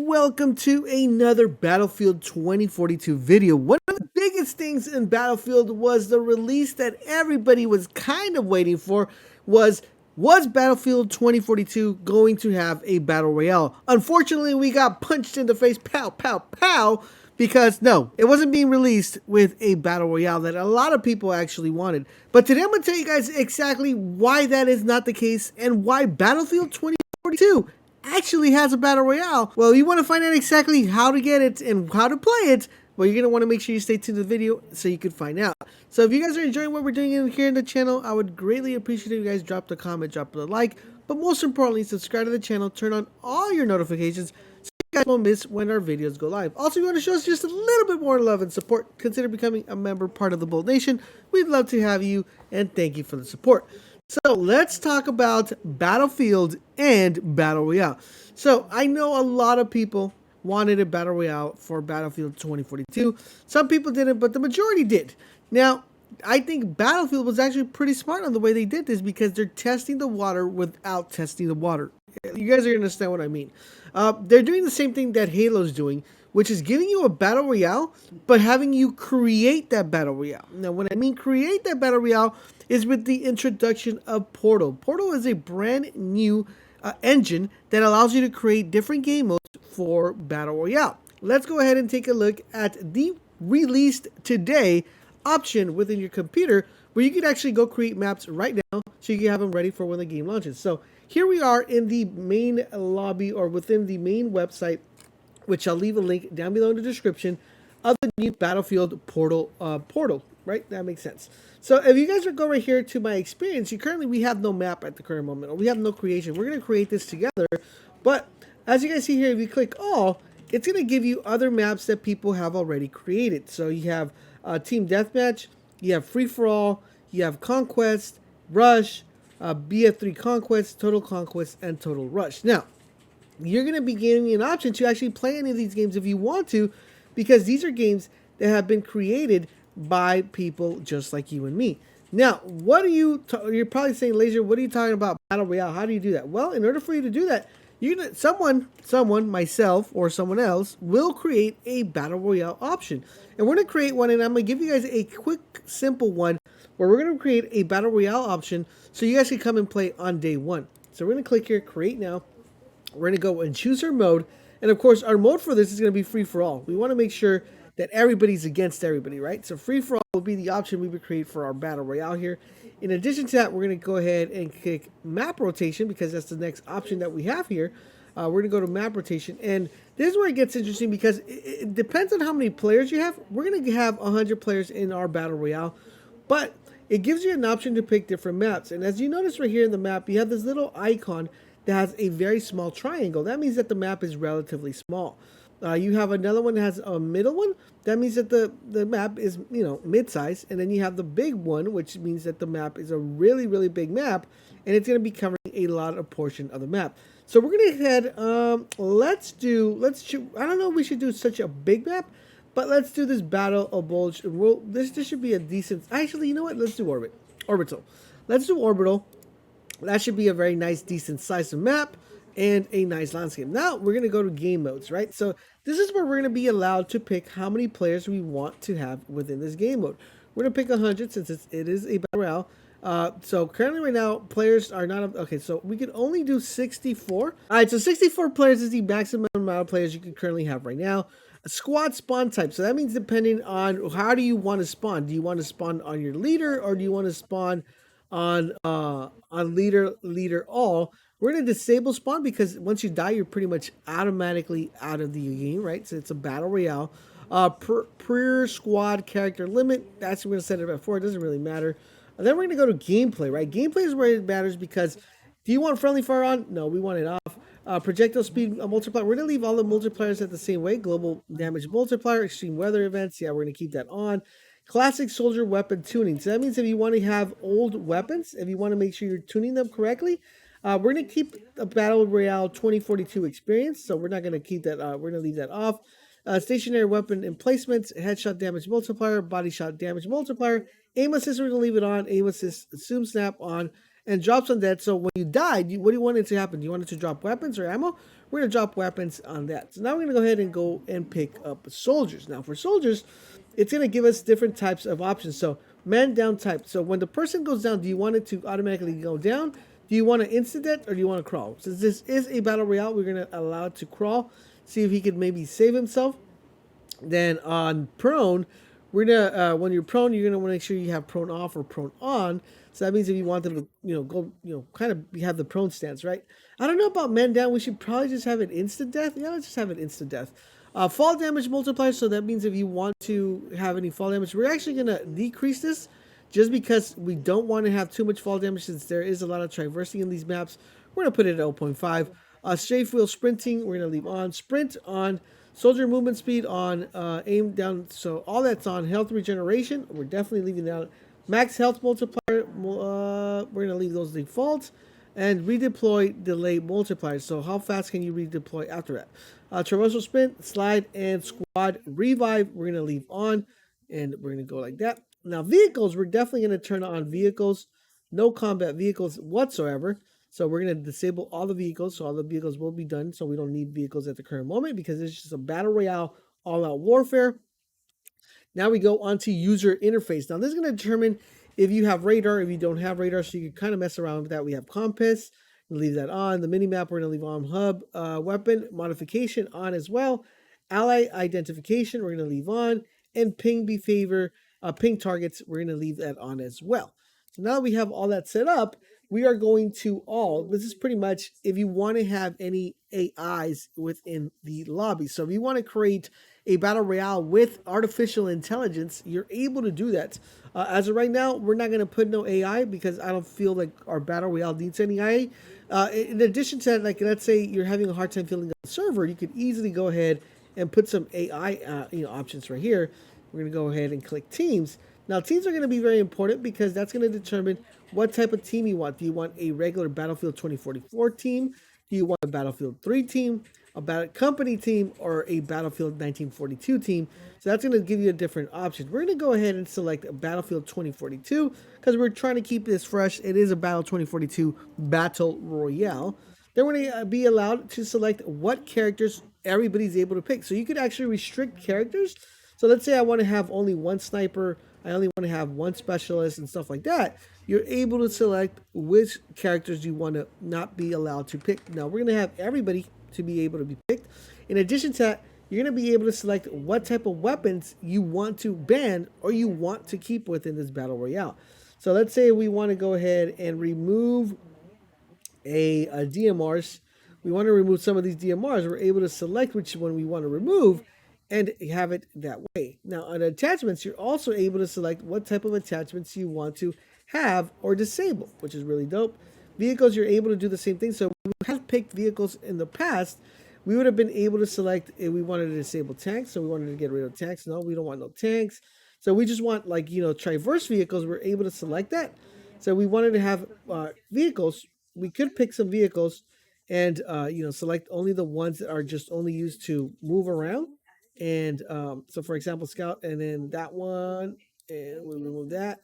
and welcome to another Battlefield 2042 video. One of the biggest things in Battlefield was the release that everybody was kind of waiting for was Battlefield 2042 going to have a Battle Royale? Unfortunately, we got punched in the face, pow, pow, pow, because no, it wasn't being released with a Battle Royale that a lot of people actually wanted. But today I'm going to tell you guys exactly why that is not the case and why Battlefield 2042 actually has a Battle Royale. Well, you want to find out exactly how to get it and how to play it, well, you're going to want to make sure you stay tuned to the video so you can find out. So if you guys are enjoying what we're doing here in the channel, I would greatly appreciate if you guys drop a comment, drop a like, but most importantly, subscribe to the channel, turn on all your notifications so you guys won't miss when our videos go live. Also, if you want to show us just a little bit more love and support, consider becoming a member part of the Bolt Nation. We'd love to have you, and thank you for the support. So let's talk about Battlefield and Battle Royale. So I know a lot of people wanted a Battle Royale for Battlefield 2042. Some people didn't, but the majority did. Now, I think Battlefield was actually pretty smart on the way they did this because they're testing the water without testing the water. You guys are going to understand what I mean. They're doing the same thing that Halo's doing, which is giving you a Battle Royale, but having you create that Battle Royale. Now, when I mean create that Battle Royale is with the introduction of Portal. Portal is a brand new engine that allows you to create different game modes for Battle Royale. Let's go ahead and take a look at the released today option within your computer where you can actually go create maps right now so you can have them ready for when the game launches. So here we are in the main lobby or within the main website, which I'll leave a link down below in the description of the new Battlefield portal, right? That makes sense. So if you guys go right here to my experience, we have no map at the current moment, or we have no creation. We're going to create this together, but as you guys see here, if you click all, it's going to give you other maps that people have already created. So you have Team Deathmatch, you have Free For All, you have Conquest, Rush, BF3 Conquest, Total Conquest, and Total Rush. Now, you're going to be getting an option to actually play any of these games if you want to, because these are games that have been created by people just like you and me. Now, what are you're probably saying, Laser, what are you talking about Battle Royale? How do you do that? Well, in order for you to do that, someone, myself or someone else, will create a Battle Royale option. And we're going to create one, and I'm going to give you guys a quick, simple one where we're going to create a Battle Royale option so you guys can come and play on day one. So we're going to click here, Create Now. We're going to go and choose our mode. And of course, our mode for this is going to be free for all. We want to make sure that everybody's against everybody, right? So free for all will be the option we would create for our Battle Royale here. In addition to that, we're going to go ahead and click map rotation because that's the next option that we have here. We're going to go to map rotation. And this is where it gets interesting because it depends on how many players you have. We're going to have 100 players in our Battle Royale, but it gives you an option to pick different maps. And as you notice right here in the map, you have this little icon that has a very small triangle. That means that the map is relatively small. You have another one that has a middle one. That means that the map is, mid-size. And then you have the big one, which means that the map is a really, really big map. And it's going to be covering a lot of portion of the map. So we're going to head, I don't know if we should do such a big map, but let's do this Battle of Bulge. This should be a decent, actually, you know what? Let's do Orbital. Let's do Orbital. That should be a very nice, decent size of map and a nice landscape. Now we're going to go to game modes, right? So this is where we're going to be allowed to pick how many players we want to have within this game mode. We're going to pick 100 since it is a Battle Royale. So currently right now, players are not, okay, so we can only do 64. All right, so 64 players is the maximum amount of players you can currently have right now. A squad spawn type. So that means depending on how do you want to spawn. Do you want to spawn on your leader or do you want to spawn on leader all? We're going to disable spawn because once you die, you're pretty much automatically out of the game, right? So it's a Battle Royale. Per squad character limit, that's what we're going to set it at 4. It doesn't really matter. And then we're going to go to gameplay, right? Gameplay is where it matters because do you want friendly fire on? No, we want it off. Projectile speed multiplier. We're going to leave all the multipliers at the same way. Global damage multiplier, extreme weather events. Yeah, we're going to keep that on. Classic soldier weapon tuning. So that means if you want to have old weapons, if you want to make sure you're tuning them correctly, we're going to keep a Battle Royale 2042 experience. So we're not going to keep that. We're going to leave that off. Stationary weapon emplacements, headshot damage multiplier, body shot damage multiplier, aim assist, we're going to leave it on, aim assist, zoom snap on, and drops on dead. So when you died, what do you want it to happen? Do you want it to drop weapons or ammo? we're going to drop weapons on that. So now we're going to go ahead and go and pick up soldiers. Now for soldiers, it's going to give us different types of options. So man down type. So when the person goes down, do you want it to automatically go down? Do you want to instant death or do you want to crawl? Since this is a battle royale, we're going to allow it to crawl. See if he could maybe save himself. Then on prone, we're gonna when you're prone, you're gonna want to make sure you have prone off or prone on. So that means if you want them to, go, kind of have the prone stance, right? I don't know about men down. We should probably just have it instant death. Yeah, let's just have it instant death. Fall damage multiplier. So that means if you want to have any fall damage, we're actually gonna decrease this, just because we don't want to have too much fall damage since there is a lot of traversing in these maps. We're gonna put it at 0.5. Strafe wheel sprinting, we're gonna leave on. Sprint on. Soldier movement speed on, aim down, so all that's on. Health regeneration, we're definitely leaving that. Max health multiplier, we're going to leave those default. And redeploy delay multiplier, so how fast can you redeploy after that? Traversal sprint, slide, and squad revive, we're going to leave on. And we're going to go like that. Now vehicles, we're definitely going to turn on vehicles. No combat vehicles whatsoever. So we're going to disable all the vehicles, so all the vehicles will be done, so we don't need vehicles at the current moment because it's just a battle royale, all-out warfare. Now we go on to user interface. Now this is going to determine if you have radar, if you don't have radar, so you can kind of mess around with that. We have compass, we'll leave that on. The mini-map, we're going to leave on. Hub, weapon modification on as well. Ally identification, we're going to leave on. And ping behavior, ping targets, we're going to leave that on as well. So now that we have all that set up, we are going to this is pretty much if you want to have any AIs within the lobby. So if you want to create a battle royale with artificial intelligence, you're able to do that. As of right now, we're not going to put no AI because I don't feel like our battle royale needs any AI. In addition to that, like let's say you're having a hard time filling up the server, you could easily go ahead and put some AI options right here. We're going to go ahead and click teams. Now, teams are going to be very important because that's going to determine what type of team you want. Do you want a regular Battlefield 2044 team? Do you want a Battlefield 3 team, a company team, or a Battlefield 1942 team? So that's going to give you a different option. We're going to go ahead and select a Battlefield 2042 because we're trying to keep this fresh. It is a Battle 2042 Battle Royale. Then we're going to be allowed to select what characters everybody's able to pick. So you could actually restrict characters. So let's say I want to have only one sniper, I only want to have one specialist and stuff like that. You're able to select which characters you want to not be allowed to pick. Now, we're going to have everybody to be able to be picked. In addition to that, you're going to be able to select what type of weapons you want to ban or you want to keep within this Battle Royale. So let's say we want to go ahead and remove a DMRs. We want to remove some of these DMRs. We're able to select which one we want to remove and have it that way. Now, on attachments, you're also able to select what type of attachments you want to have or disable, which is really dope. Vehicles, you're able to do the same thing. So we have picked vehicles in the past. We would have been able to select if we wanted to disable tanks. So we wanted to get rid of tanks. No, we don't want no tanks. So we just want traverse vehicles. We're able to select that. So we wanted to have vehicles. We could pick some vehicles and select only the ones that are just only used to move around. And so for example, scout, and then that one, and we remove that,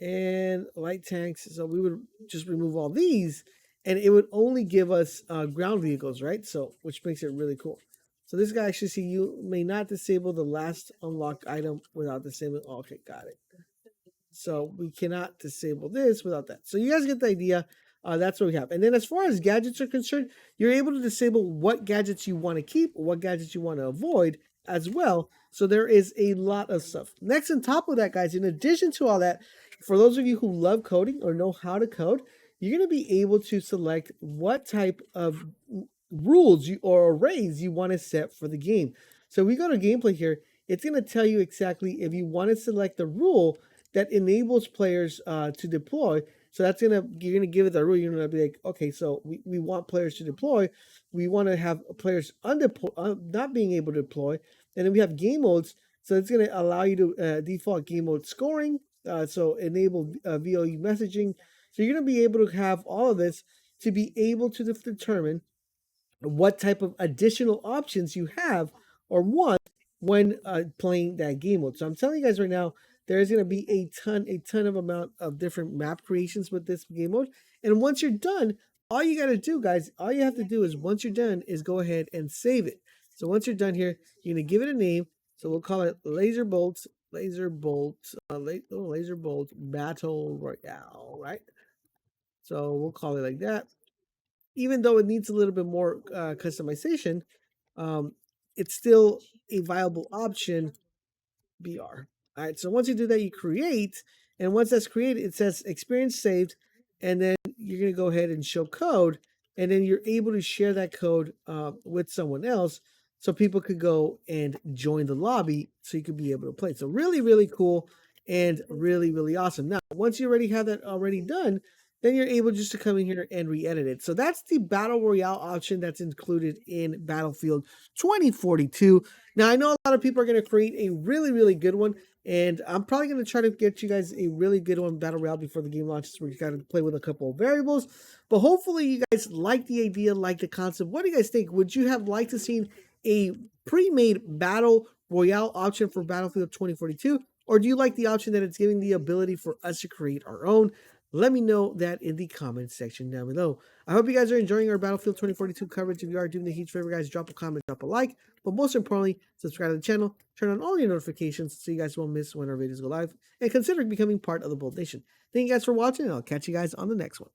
and light tanks. So we would just remove all these, and it would only give us ground vehicles, right? So which makes it really cool. So this guy should see you may not disable the last unlocked item without disabling. Oh, okay, got it. So we cannot disable this without that. So you guys get the idea. That's what we have. And then as far as gadgets are concerned, you're able to disable what gadgets you want to keep, what gadgets you want to avoid as well. So there is a lot of stuff. Next, on top of that, guys, in addition to all that, for those of you who love coding or know how to code, you're going to be able to select what type of rules or arrays you want to set for the game. So we go to gameplay here. It's going to tell you exactly if you want to select the rule that enables players to deploy. So you're gonna give it the rule. You're gonna be like, okay, so we want players to deploy. We want to have players not being able to deploy, and then we have game modes. So it's gonna allow you to default game mode scoring. So enable VOE messaging. So you're gonna be able to have all of this to be able to determine what type of additional options you have or want when playing that game mode. So I'm telling you guys right now, there's going to be a ton of amount of different map creations with this game mode. And once you're done, all you got to do, guys, all you have to do is once you're done is go ahead and save it. So once you're done here, you're going to give it a name. So we'll call it LaserBolt Battle Royale, right? So we'll call it like that. Even though it needs a little bit more customization, um, it's still a viable option. BR. All right. So once you do that, you create, and once that's created, it says experience saved, and then you're going to go ahead and show code, and then you're able to share that code with someone else, so people could go and join the lobby, so you could be able to play. So really, really cool and really, really awesome. Now, once you already have that already done, then you're able just to come in here and re-edit it. So that's the Battle Royale option that's included in Battlefield 2042. Now, I know a lot of people are going to create a really, really good one, and I'm probably going to try to get you guys a really good one, Battle Royale, before the game launches, where you got to play with a couple of variables. But hopefully you guys like the idea, like the concept. What do you guys think? Would you have liked to see a pre-made Battle Royale option for Battlefield 2042? Or do you like the option that it's giving the ability for us to create our own? Let me know that in the comments section down below. I hope you guys are enjoying our Battlefield 2042 coverage. If you are doing me a huge favor, guys, drop a comment, drop a like. But most importantly, subscribe to the channel, turn on all your notifications so you guys won't miss when our videos go live, and consider becoming part of the Bolt Nation. Thank you guys for watching, and I'll catch you guys on the next one.